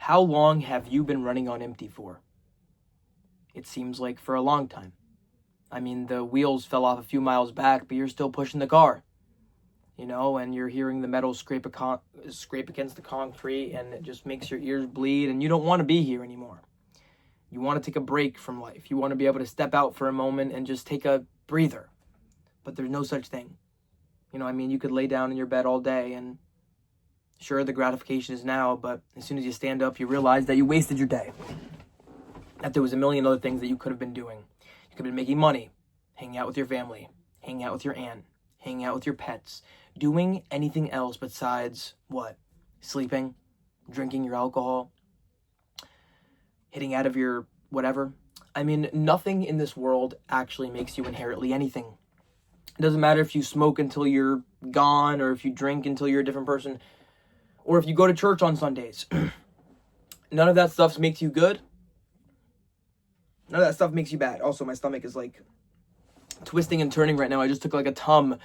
How long have you been running on empty for? It seems like for a long time. I mean, the wheels fell off a few miles back, but you're still pushing the car. And you're hearing the metal scrape against the concrete, and it just makes your ears bleed, and you don't want to be here anymore. You want to take a break from life. You want to be able to step out for a moment and just take a breather. But there's no such thing. You could lay down in your bed all day, and sure, the gratification is now, but as soon as you stand up, you realize that you wasted your day. That there was a million other things that you could have been doing. You could have been making money, hanging out with your family, hanging out with your aunt, hanging out with your pets, doing anything else besides what? Sleeping, drinking your alcohol, hitting out of your whatever. Nothing in this world actually makes you inherently anything. It doesn't matter if you smoke until you're gone, or if you drink until you're a different person, or if you go to church on Sundays. None of that stuff makes you good. None of that stuff makes you bad. Also, my stomach is like twisting and turning right now. I just took like a tum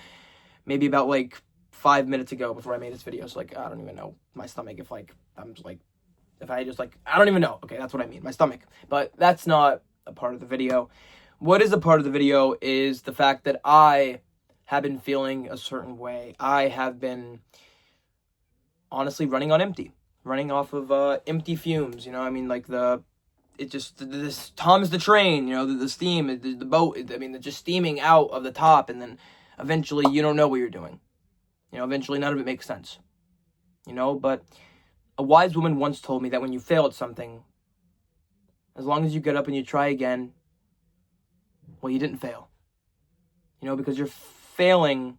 maybe about like 5 minutes ago before I made this video. So I don't even know my stomach if I don't even know. Okay, that's what I mean, my stomach. But that's not a part of the video. What is a part of the video is the fact that I have been feeling a certain way. I have been honestly running on empty, running off of empty fumes. This Tom's the train, the steam, the boat, just steaming out of the top, and then eventually you don't know what you're doing. Eventually none of it makes sense. But a wise woman once told me that when you fail at something, as long as you get up and you try again, well, you didn't fail. Because you're falling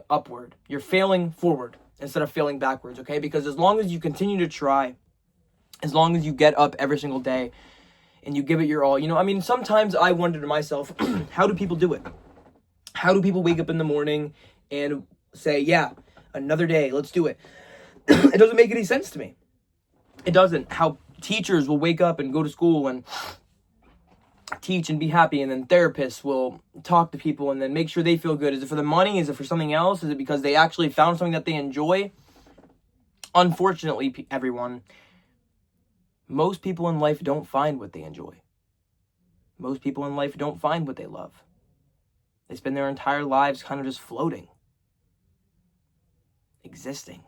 upward. You're failing forward instead of failing backwards, okay? Because as long as you continue to try, as long as you get up every single day and you give it your all, sometimes I wonder to myself, how do people do it? How do people wake up in the morning and say, yeah, another day, let's do it? It doesn't make any sense to me. It doesn't. How teachers will wake up and go to school and teach and be happy, and then therapists will talk to people and then make sure they feel good. Is it for the money? Is it for something else? Is it because they actually found something that they enjoy? Unfortunately, everyone, most people in life don't find what they enjoy. Most people in life don't find what they love. They spend their entire lives kind of just floating, existing.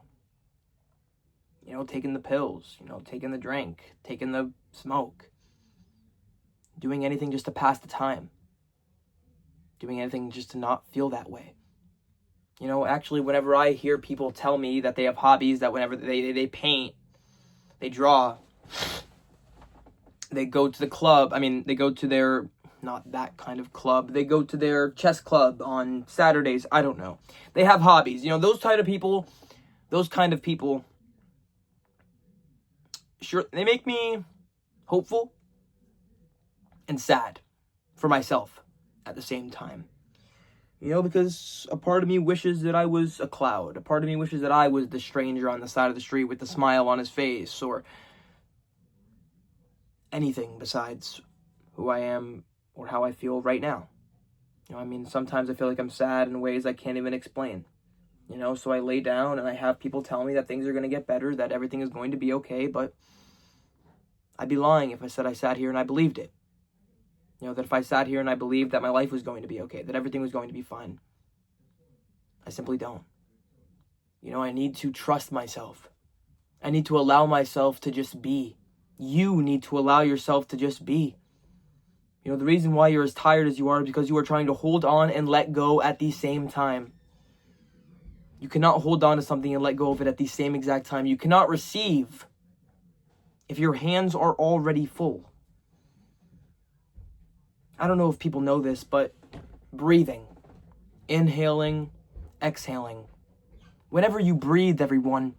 Taking the pills, taking the drink, taking the smoke, doing anything just to pass the time, doing anything just to not feel that way. Actually, whenever I hear people tell me that they have hobbies, that whenever they paint, they draw, they go to the club, they go to their, not that kind of club, they go to their chess club on Saturdays, I don't know. They have hobbies, those kind of people, sure, they make me hopeful and sad for myself at the same time. Because a part of me wishes that I was a cloud. A part of me wishes that I was the stranger on the side of the street with the smile on his face, or anything besides who I am or how I feel right now. Sometimes I feel like I'm sad in ways I can't even explain. So I lay down and I have people tell me that things are going to get better, that everything is going to be okay, but I'd be lying if I said I sat here and I believed it. That if I sat here and I believed that my life was going to be okay, that everything was going to be fine. I simply don't. I need to trust myself. I need to allow myself to just be. You need to allow yourself to just be. The reason why you're as tired as you are is because you are trying to hold on and let go at the same time. You cannot hold on to something and let go of it at the same exact time. You cannot receive if your hands are already full. I don't know if people know this, but breathing, inhaling, exhaling. Whenever you breathe, everyone,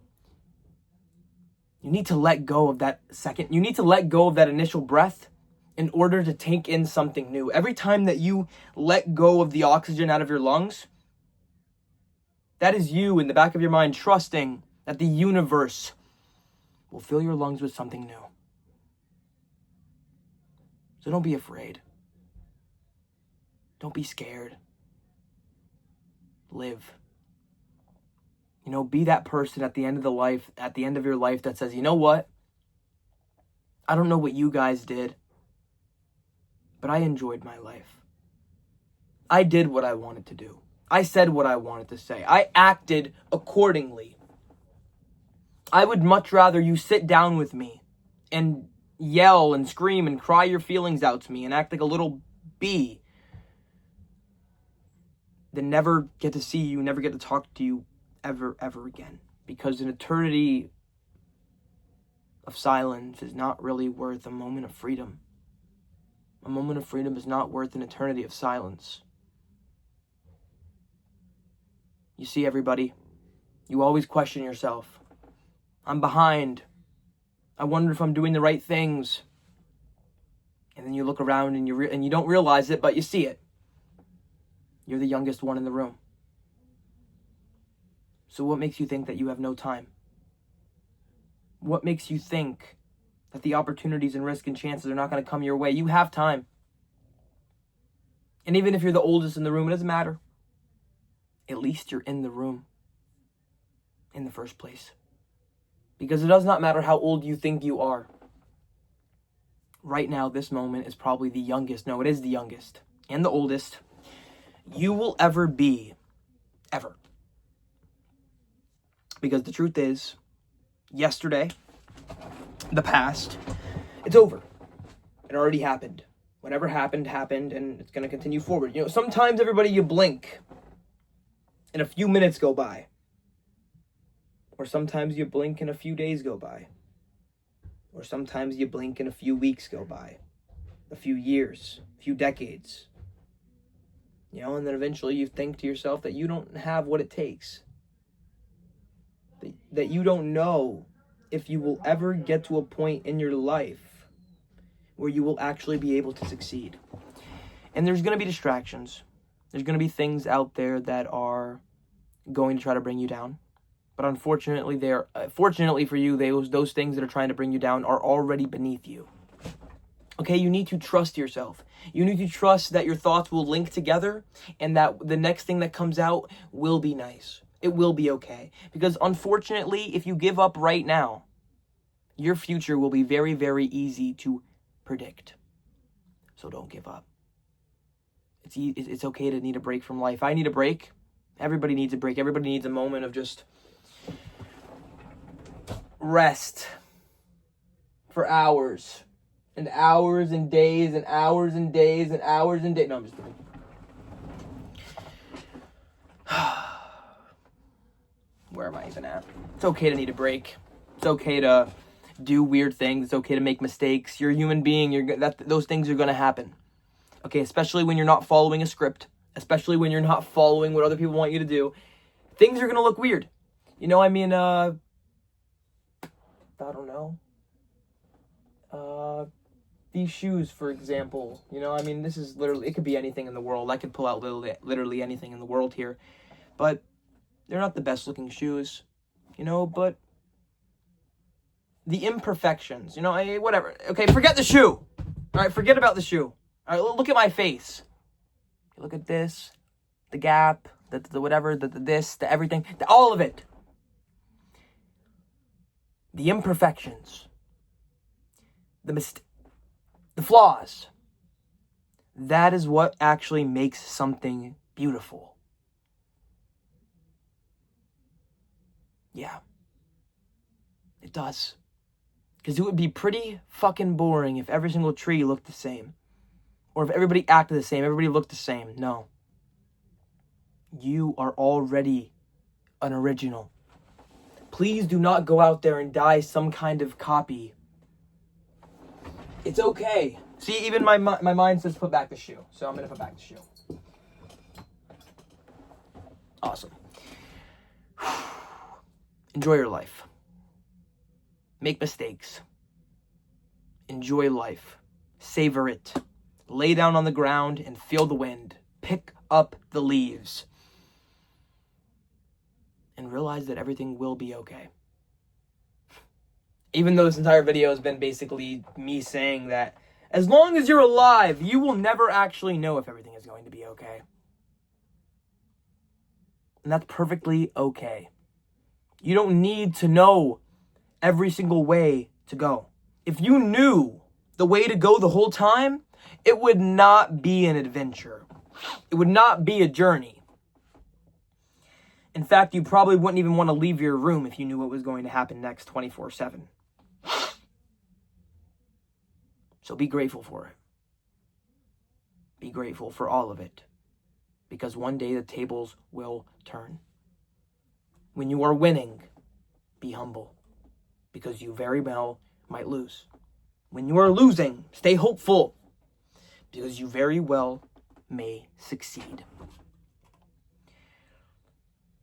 you need to let go of that second. You need to let go of that initial breath in order to take in something new. Every time that you let go of the oxygen out of your lungs, that is you in the back of your mind trusting that the universe will fill your lungs with something new. So don't be afraid. Don't be scared. Live. Be that person at the end of your life that says, you know what? I don't know what you guys did, but I enjoyed my life. I did what I wanted to do. I said what I wanted to say. I acted accordingly. I would much rather you sit down with me and yell and scream and cry your feelings out to me and act like a little bee than never get to see you, never get to talk to you ever again. Because an eternity of silence is not really worth a moment of freedom. A moment of freedom is not worth an eternity of silence. You see, everybody, you always question yourself. I'm behind. I wonder if I'm doing the right things. And then you look around and you don't realize it, but you see it. You're the youngest one in the room. So what makes you think that you have no time? What makes you think that the opportunities and risks and chances are not going to come your way? You have time. And even if you're the oldest in the room, it doesn't matter. At least you're in the room in the first place. Because it does not matter how old you think you are. Right now, this moment is probably the youngest. No, it is the youngest and the oldest you will ever be. Ever. Because the truth is, yesterday, the past, it's over. It already happened. Whatever happened, happened, and it's going to continue forward. You know, sometimes, everybody, you blink, and a few minutes go by. Or sometimes you blink and a few days go by. Or sometimes you blink and a few weeks go by. A few years, a few decades. You know, and then eventually you think to yourself that you don't have what it takes. That you don't know if you will ever get to a point in your life where you will actually be able to succeed. And there's going to be distractions. There's going to be things out there that are going to try to bring you down. But unfortunately, fortunately for you, those things that are trying to bring you down are already beneath you. Okay, you need to trust yourself. You need to trust that your thoughts will link together and that the next thing that comes out will be nice. It will be okay. Because unfortunately, if you give up right now, your future will be very, very easy to predict. So don't give up. It's okay to need a break from life. I need a break. Everybody needs a break. Everybody needs a moment of just rest for hours and hours and days and hours and days and hours and days. No, I'm just kidding. Where am I even at? It's okay to need a break. It's okay to do weird things. It's okay to make mistakes. You're a human being. Those things are going to happen. Okay, especially when you're not following a script. Especially when you're not following what other people want you to do. Things are going to look weird. You know, I mean, I don't know. These shoes, for example. You know, I mean, this is literally, it could be anything in the world. I could pull out literally anything in the world here. But they're not the best looking shoes, you know, but the imperfections, you know, whatever. Okay, forget the shoe. All right, forget about the shoe. All right, look at my face. Look at this, the gap, the whatever, the this, the everything, all of it. The imperfections, the flaws. That is what actually makes something beautiful. Yeah, it does. Because it would be pretty fucking boring if every single tree looked the same. Or if everybody acted the same, everybody looked the same. No. You are already an original. Please do not go out there and die some kind of copy. It's okay. See, even my mind says put back the shoe. So I'm going to put back the shoe. Awesome. Enjoy your life. Make mistakes. Enjoy life. Savor it. Lay down on the ground and feel the wind. Pick up the leaves. And realize that everything will be okay. Even though this entire video has been basically me saying that as long as you're alive, you will never actually know if everything is going to be okay. And that's perfectly okay. You don't need to know every single way to go. If you knew the way to go the whole time, it would not be an adventure. It would not be a journey. In fact, you probably wouldn't even want to leave your room if you knew what was going to happen next 24/7. So be grateful for it. Be grateful for all of it. Because one day the tables will turn. When you are winning, be humble. Because you very well might lose. When you are losing, stay hopeful. Because you very well may succeed.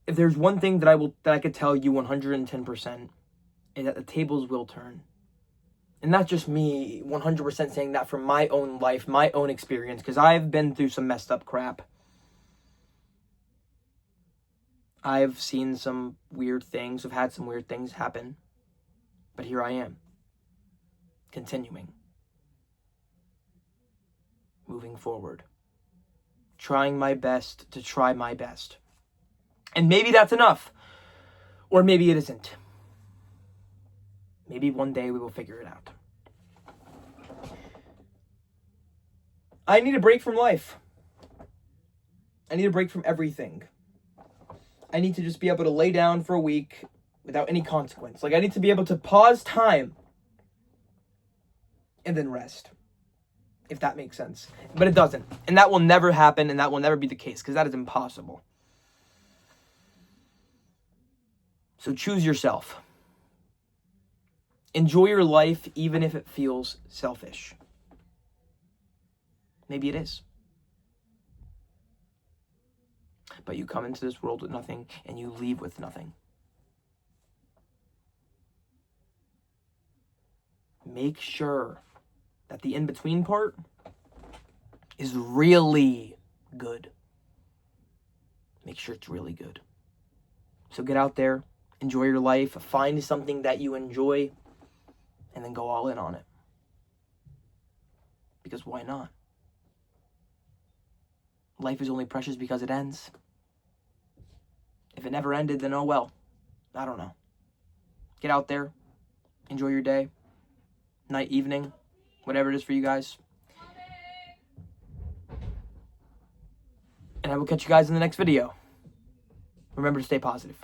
If there's one thing that I could tell you 110%, is that the tables will turn. And not just me 100% saying that from my own life, my own experience, because I've been through some messed up crap. I've seen some weird things, I've had some weird things happen. But here I am, continuing, moving forward, trying my best to try my best. And maybe that's enough, or maybe it isn't. Maybe one day we will figure it out. I need a break from life. I need a break from everything. I need to just be able to lay down for a week without any consequence. Like, I need to be able to pause time and then rest, if that makes sense. But it doesn't. And that will never happen, and that will never be the case, because that is impossible. So choose yourself. Enjoy your life, even if it feels selfish. Maybe it is. But you come into this world with nothing, and you leave with nothing. Make sure that the in-between part is really good. Make sure it's really good. So get out there, enjoy your life, find something that you enjoy, and then go all in on it. Because why not? Life is only precious because it ends. If it never ended, then oh well. I don't know. Get out there. Enjoy your day. Night, evening. Whatever it is for you guys. And I will catch you guys in the next video. Remember to stay positive.